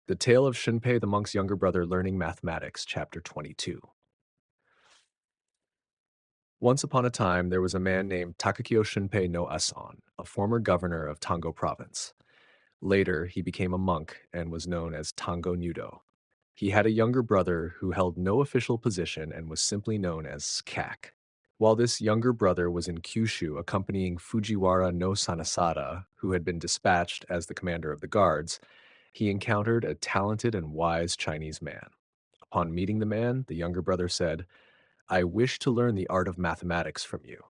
The Tale of Shunpei the Monk's Younger Brother Learning Mathematics, Chapter 22. Once upon a time, there was a man named Takakyo Shunpei no Asan, a former governor of Tango Province. Later, he became a monk and was known as Tango Nudo. He had a younger brother who held no official position and was simply known as Kak. While this younger brother was in Kyushu accompanying Fujiwara no Sanasada, who had been dispatched as the commander of the guards, he encountered a talented and wise Chinese man. Upon meeting the man, the younger brother said, "I wish to learn the art of mathematics from you."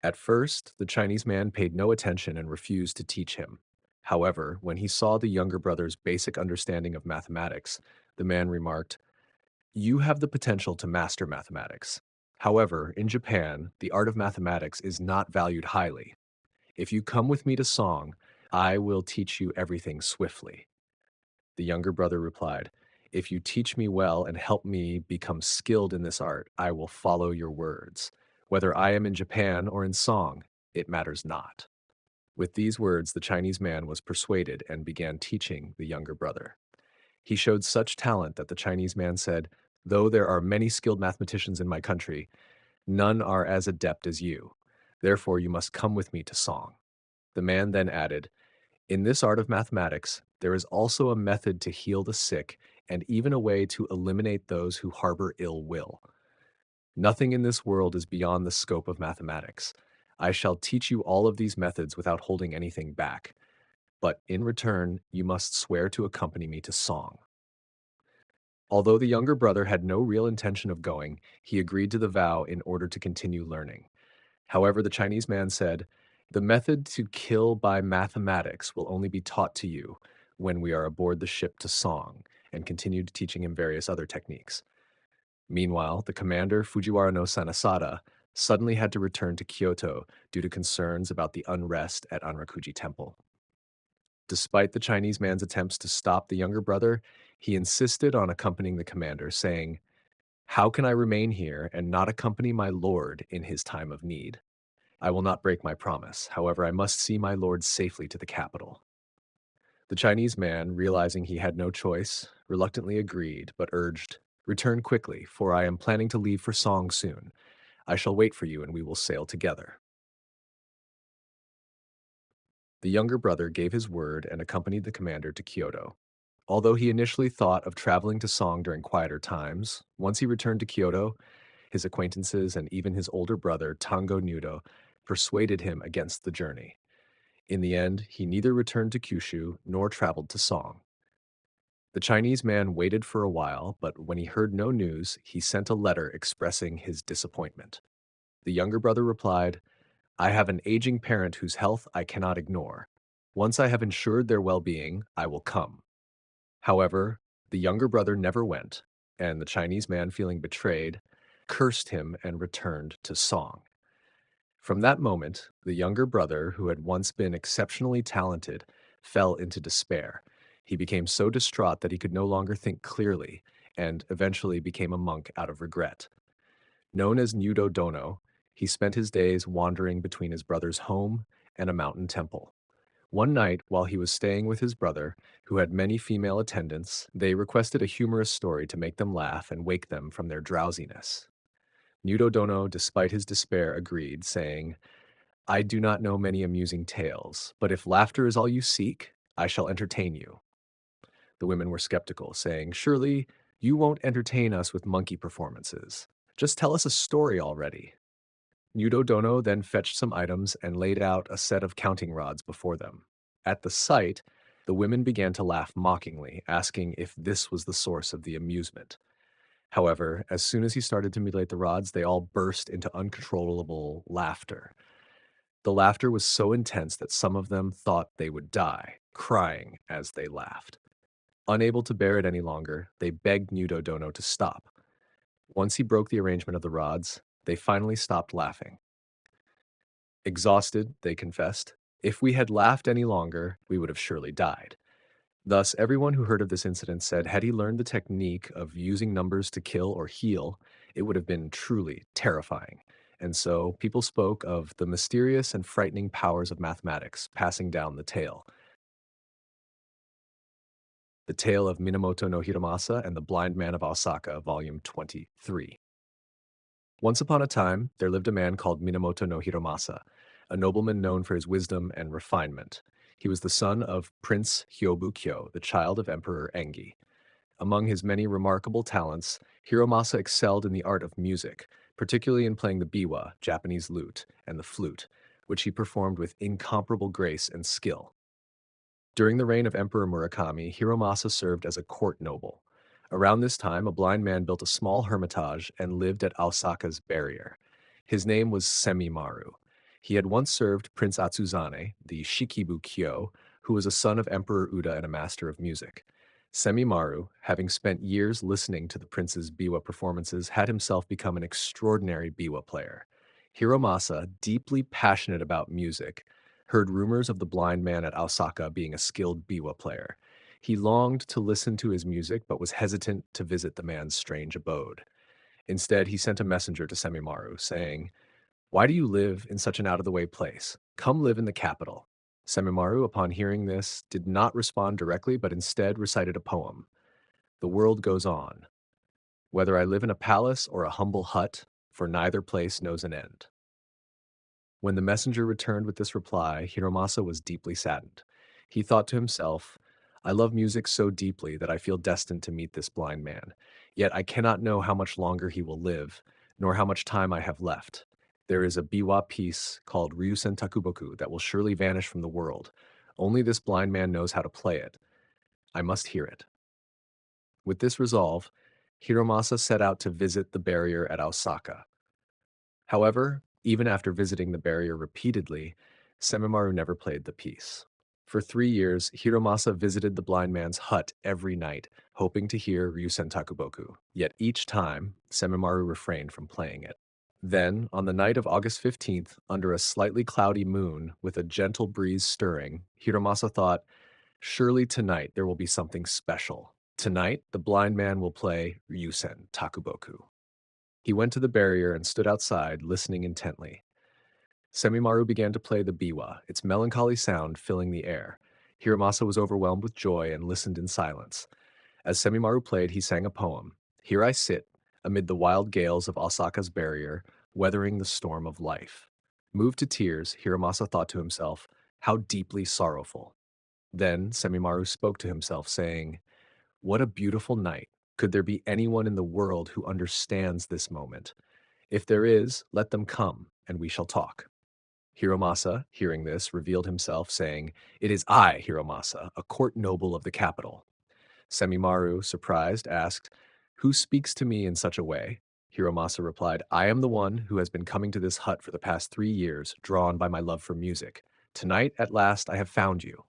At first, the Chinese man paid no attention and refused to teach him. However, when he saw the younger brother's basic understanding of mathematics, the man remarked, "You have the potential to master mathematics. However, in Japan, the art of mathematics is not valued highly. If you come with me to Song, I will teach you everything swiftly." The younger brother replied, "If you teach me well and help me become skilled in this art, I will follow your words. Whether I am in Japan or in Song, it matters not." With these words, the Chinese man was persuaded and began teaching the younger brother. He showed such talent that the Chinese man said, "Though there are many skilled mathematicians in my country, none are as adept as you. Therefore, you must come with me to Song." The man then added, "In this art of mathematics, there is also a method to heal the sick and even a way to eliminate those who harbor ill will. Nothing in this world is beyond the scope of mathematics. I shall teach you all of these methods without holding anything back. But in return, you must swear to accompany me to Song." Although the younger brother had no real intention of going, he agreed to the vow in order to continue learning. However, the Chinese man said, "The method to kill by mathematics will only be taught to you when we are aboard the ship to Song," and continued teaching him various other techniques. Meanwhile, the commander, Fujiwara no Sanasada, suddenly had to return to Kyoto due to concerns about the unrest at Anrakuji Temple. Despite the Chinese man's attempts to stop the younger brother, he insisted on accompanying the commander, saying, "How can I remain here and not accompany my lord in his time of need? I will not break my promise. However, I must see my lord safely to the capital." The Chinese man, realizing he had no choice, reluctantly agreed, but urged, "Return quickly, for I am planning to leave for Song soon. I shall wait for you and we will sail together." The younger brother gave his word and accompanied the commander to Kyoto. Although he initially thought of traveling to Song during quieter times, once he returned to Kyoto, his acquaintances and even his older brother, Tango Nudo, persuaded him against the journey. In the end, he neither returned to Kyushu nor traveled to Song. The Chinese man waited for a while, but when he heard no news, he sent a letter expressing his disappointment. The younger brother replied, "I have an aging parent whose health I cannot ignore. Once I have ensured their well-being, I will come." However, the younger brother never went, and the Chinese man, feeling betrayed, cursed him and returned to Song. From that moment, the younger brother, who had once been exceptionally talented, fell into despair. He became so distraught that he could no longer think clearly, and eventually became a monk out of regret. Known as Nudo Dono, he spent his days wandering between his brother's home and a mountain temple. One night, while he was staying with his brother, who had many female attendants, they requested a humorous story to make them laugh and wake them from their drowsiness. Nudo Dono, despite his despair, agreed, saying, "I do not know many amusing tales, but if laughter is all you seek, I shall entertain you." The women were skeptical, saying, "Surely you won't entertain us with monkey performances. Just tell us a story already." Nudo Dono then fetched some items and laid out a set of counting rods before them. At the sight, the women began to laugh mockingly, asking if this was the source of the amusement. However, as soon as he started to mutilate the rods, they all burst into uncontrollable laughter. The laughter was so intense that some of them thought they would die, crying as they laughed. Unable to bear it any longer, they begged Nudo Dono to stop. Once he broke the arrangement of the rods, they finally stopped laughing. Exhausted, they confessed, "If we had laughed any longer, we would have surely died." Thus, everyone who heard of this incident said had he learned the technique of using numbers to kill or heal, it would have been truly terrifying. And so people spoke of the mysterious and frightening powers of mathematics passing down the tale. The Tale of Minamoto no Hiromasa and the Blind Man of Ausaka, Volume 23. Once upon a time, there lived a man called Minamoto no Hiromasa, a nobleman known for his wisdom and refinement. He was the son of Prince Hyobukyo, the child of Emperor Engi. Among his many remarkable talents, Hiromasa excelled in the art of music, particularly in playing the biwa, Japanese lute, and the flute, which he performed with incomparable grace and skill. During the reign of Emperor Murakami, Hiromasa served as a court noble. Around this time, a blind man built a small hermitage and lived at Ausaka's barrier. His name was Semimaru. He had once served Prince Atsuzane, the Shikibu Kyo, who was a son of Emperor Uda and a master of music. Semimaru, having spent years listening to the prince's biwa performances, had himself become an extraordinary biwa player. Hiromasa, deeply passionate about music, heard rumors of the blind man at Ausaka being a skilled biwa player. He longed to listen to his music but was hesitant to visit the man's strange abode. Instead, he sent a messenger to Semimaru, saying, "Why do you live in such an out-of-the-way place? Come live in the capital." Semimaru, upon hearing this, did not respond directly but instead recited a poem. "The world goes on. Whether I live in a palace or a humble hut, for neither place knows an end." When the messenger returned with this reply, Hiromasa was deeply saddened. He thought to himself, "I love music so deeply that I feel destined to meet this blind man. Yet I cannot know how much longer he will live, nor how much time I have left. There is a biwa piece called Ryusen Takuboku that will surely vanish from the world. Only this blind man knows how to play it. I must hear it." With this resolve, Hiromasa set out to visit the barrier at Ausaka. However, even after visiting the barrier repeatedly, Semimaru never played the piece. For 3 years, Hiromasa visited the blind man's hut every night, hoping to hear Ryusen Takuboku. Yet each time, Semimaru refrained from playing it. Then, on the night of August 15th, under a slightly cloudy moon with a gentle breeze stirring, Hiromasa thought, "Surely tonight there will be something special. Tonight, the blind man will play Ryusen Takuboku." He went to the barrier and stood outside, listening intently. Semimaru began to play the biwa, its melancholy sound filling the air. Hiromasa was overwhelmed with joy and listened in silence. As Semimaru played, he sang a poem. "Here I sit, amid the wild gales of Osaka's barrier, weathering the storm of life." Moved to tears, Hiromasa thought to himself, "How deeply sorrowful." Then Semimaru spoke to himself, saying, "What a beautiful night. Could there be anyone in the world who understands this moment? If there is, let them come, and we shall talk." Hiromasa, hearing this, revealed himself, saying, "It is I, Hiromasa, a court noble of the capital." Semimaru, surprised, asked, "Who speaks to me in such a way?" Hiromasa replied, "I am the one who has been coming to this hut for the past 3 years, drawn by my love for music. Tonight, at last, I have found you."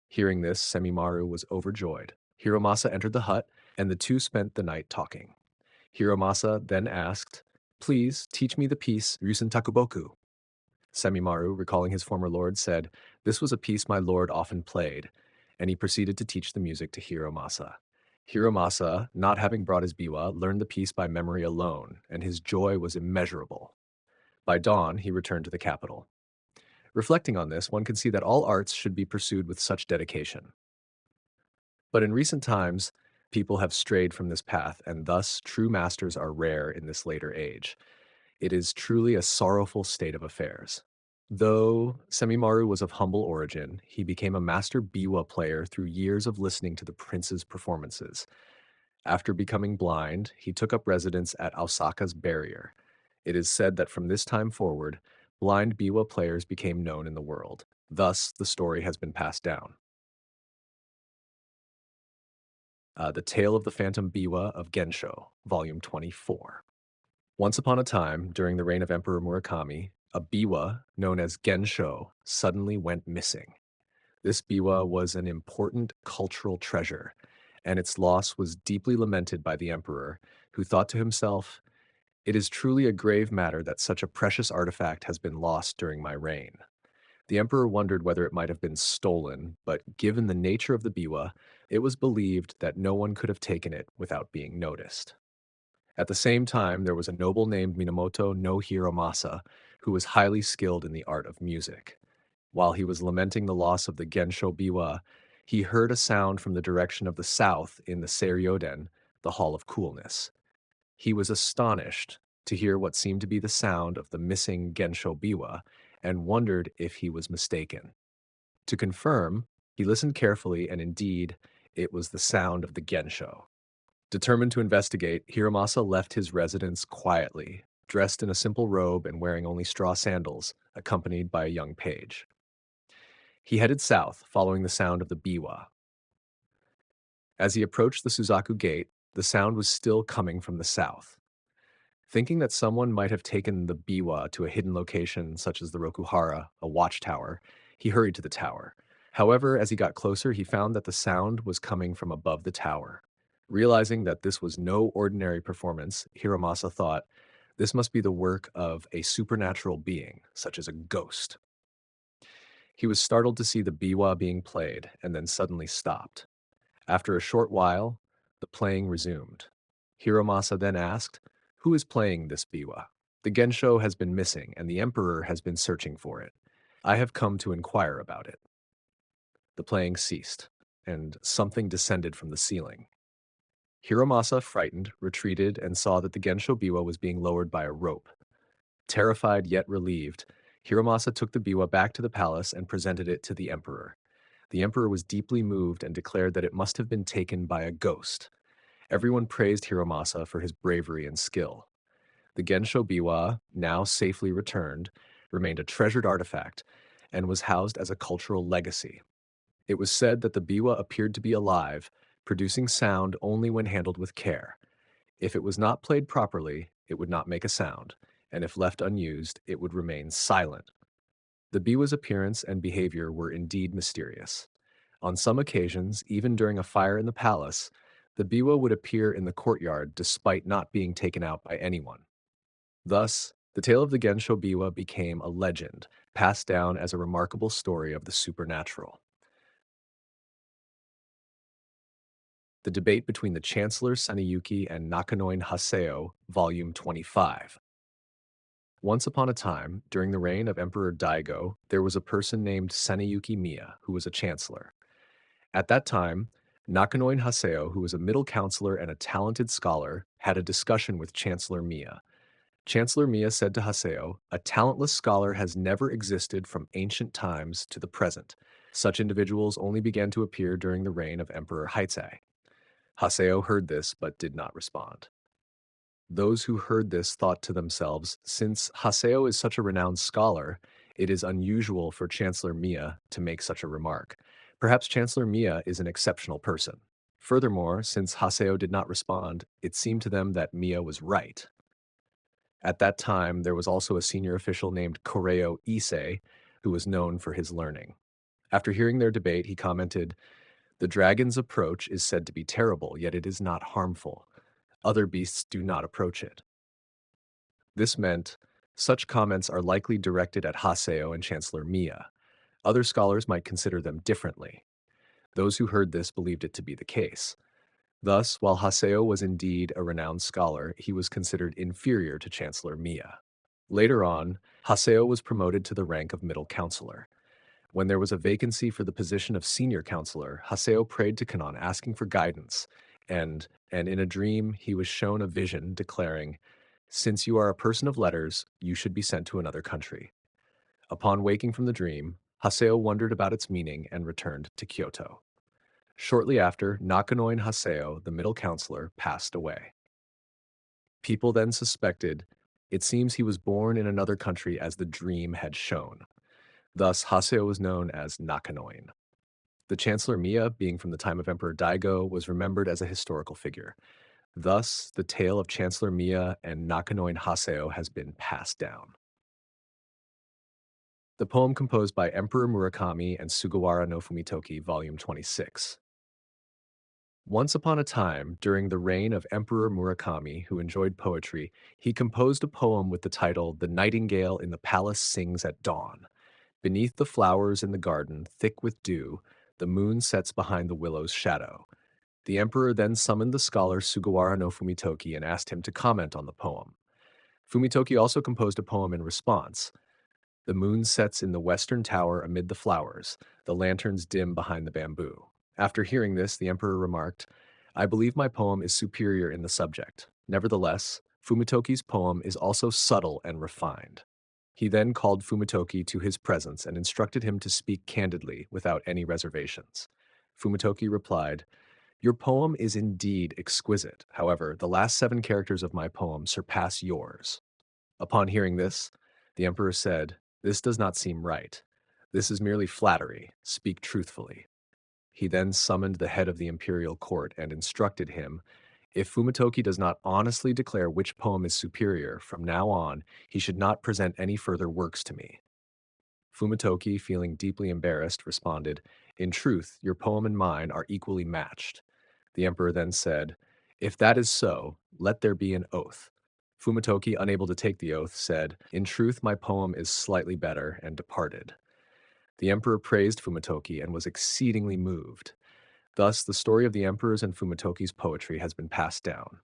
Hearing this, Semimaru was overjoyed. Hiromasa entered the hut, and the two spent the night talking. Hiromasa then asked, "Please teach me the piece Ryusen Takuboku." Semimaru, recalling his former lord, said, "This was a piece my lord often played," and he proceeded to teach the music to Hiromasa. Hiromasa, not having brought his biwa, learned the piece by memory alone, and his joy was immeasurable. By dawn, he returned to the capital. Reflecting on this, one can see that all arts should be pursued with such dedication. But in recent times, people have strayed from this path, and thus true masters are rare in this later age. It is truly a sorrowful state of affairs. Though Semimaru was of humble origin, he became a master biwa player through years of listening to the prince's performances. After becoming blind, he took up residence at Ausaka's barrier. It is said that from this time forward, blind biwa players became known in the world. Thus, the story has been passed down. The Tale of the Phantom Biwa of Gen-shō, Volume 24. Once upon a time, during the reign of Emperor Murakami, a biwa known as Gen-shō suddenly went missing. This biwa was an important cultural treasure, and its loss was deeply lamented by the emperor, who thought to himself, "It is truly a grave matter that such a precious artifact has been lost during my reign." The emperor wondered whether it might have been stolen, but given the nature of the biwa, it was believed that no one could have taken it without being noticed. At the same time, there was a noble named Minamoto no Hiromasa, who was highly skilled in the art of music. While he was lamenting the loss of the Gen-shō biwa, He heard a sound from the direction of the south in the Seiryoden, the Hall of Coolness. He was astonished to hear what seemed to be the sound of the missing Gen-shō Biwa and wondered if he was mistaken. To confirm, he listened carefully and indeed, it was the sound of the Gen-shō. Determined to investigate, Hiromasa left his residence quietly, dressed in a simple robe and wearing only straw sandals, accompanied by a young page. He headed south, following the sound of the biwa. As he approached the Suzaku Gate, the sound was still coming from the south. Thinking that someone might have taken the biwa to a hidden location such as the Rokuhara, a watchtower, he hurried to the tower. However, as he got closer, he found that the sound was coming from above the tower. Realizing that this was no ordinary performance, Hiromasa thought, this must be the work of a supernatural being, such as a ghost. He was startled to see the biwa being played, and then suddenly stopped. After a short while, the playing resumed. Hiromasa then asked, "Who is playing this biwa? The Gen-shō has been missing, and the emperor has been searching for it. I have come to inquire about it." The playing ceased, and something descended from the ceiling. Hiromasa, frightened, retreated and saw that the Gen-shō biwa was being lowered by a rope. Terrified yet relieved, Hiromasa took the biwa back to the palace and presented it to the emperor. The emperor was deeply moved and declared that it must have been taken by a ghost. Everyone praised Hiromasa for his bravery and skill. The Gen-shō biwa, now safely returned, remained a treasured artifact and was housed as a cultural legacy. It was said that the biwa appeared to be alive, producing sound only when handled with care. If it was not played properly, it would not make a sound, and if left unused, it would remain silent. The biwa's appearance and behavior were indeed mysterious. On some occasions, even during a fire in the palace, the biwa would appear in the courtyard despite not being taken out by anyone. Thus, the tale of the Gen-shō biwa became a legend, passed down as a remarkable story of the supernatural. The debate between the Chancellor Saneyuki and Nakanoin Haseo, Volume 25. Once upon a time, during the reign of Emperor Daigo, there was a person named Saneyuki Miya, who was a chancellor. At that time, Nakanoin Haseo, who was a middle counselor and a talented scholar, had a discussion with Chancellor Miya. Chancellor Miya said to Haseo, "A talentless scholar has never existed from ancient times to the present. Such individuals only began to appear during the reign of Emperor Heian." Haseo heard this but did not respond. Those who heard this thought to themselves, since Haseo is such a renowned scholar, it is unusual for Chancellor Miya to make such a remark. Perhaps Chancellor Miya is an exceptional person. Furthermore, since Haseo did not respond, it seemed to them that Miya was right. At that time, there was also a senior official named Koreo Ise, who was known for his learning. After hearing their debate, he commented, "The dragon's approach is said to be terrible, yet it is not harmful. Other beasts do not approach it." This meant such comments are likely directed at Haseo and Chancellor Miya. Other scholars might consider them differently. Those who heard this believed it to be the case. Thus, while Haseo was indeed a renowned scholar, he was considered inferior to Chancellor Miya. Later on, Haseo was promoted to the rank of middle counselor. When there was a vacancy for the position of senior counselor, Haseo prayed to Kannon asking for guidance, and in a dream he was shown a vision declaring, "Since you are a person of letters, you should be sent to another country." Upon waking from the dream, Haseo wondered about its meaning and returned to Kyoto. Shortly after, Nakanoin Haseo, the middle counselor, passed away. People then suspected, it seems he was born in another country as the dream had shown. Thus, Haseo was known as Nakanoin. The Chancellor Miya, being from the time of Emperor Daigo, was remembered as a historical figure. Thus, the tale of Chancellor Miya and Nakanoin Haseo has been passed down. The poem composed by Emperor Murakami and Sugawara no Fumitoki, Volume 26. Once upon a time, during the reign of Emperor Murakami, who enjoyed poetry, he composed a poem with the title "The Nightingale in the Palace Sings at Dawn." Beneath the flowers in the garden, thick with dew, the moon sets behind the willow's shadow. The emperor then summoned the scholar Sugawara no Fumitoki and asked him to comment on the poem. Fumitoki also composed a poem in response. "The moon sets in the western tower amid the flowers, the lanterns dim behind the bamboo. After hearing this, the emperor remarked, I believe my poem is superior in the subject. Nevertheless, Fumitoki's poem is also subtle and refined. He then called Fumitoki to his presence and instructed him to speak candidly without any reservations. Fumitoki replied, Your poem is indeed exquisite. However, the last 7 characters of my poem surpass yours. Upon hearing this, the emperor said, This does not seem right. This is merely flattery. Speak truthfully. He then summoned the head of the imperial court and instructed him, If Fumitoki does not honestly declare which poem is superior, from now on, he should not present any further works to me. Fumitoki, feeling deeply embarrassed, responded, In truth, your poem and mine are equally matched. The emperor then said, If that is so, let there be an oath. Fumitoki, unable to take the oath, said, In truth, my poem is slightly better, and departed. The emperor praised Fumitoki and was exceedingly moved. Thus, the story of the emperors and Fumitoki's poetry has been passed down.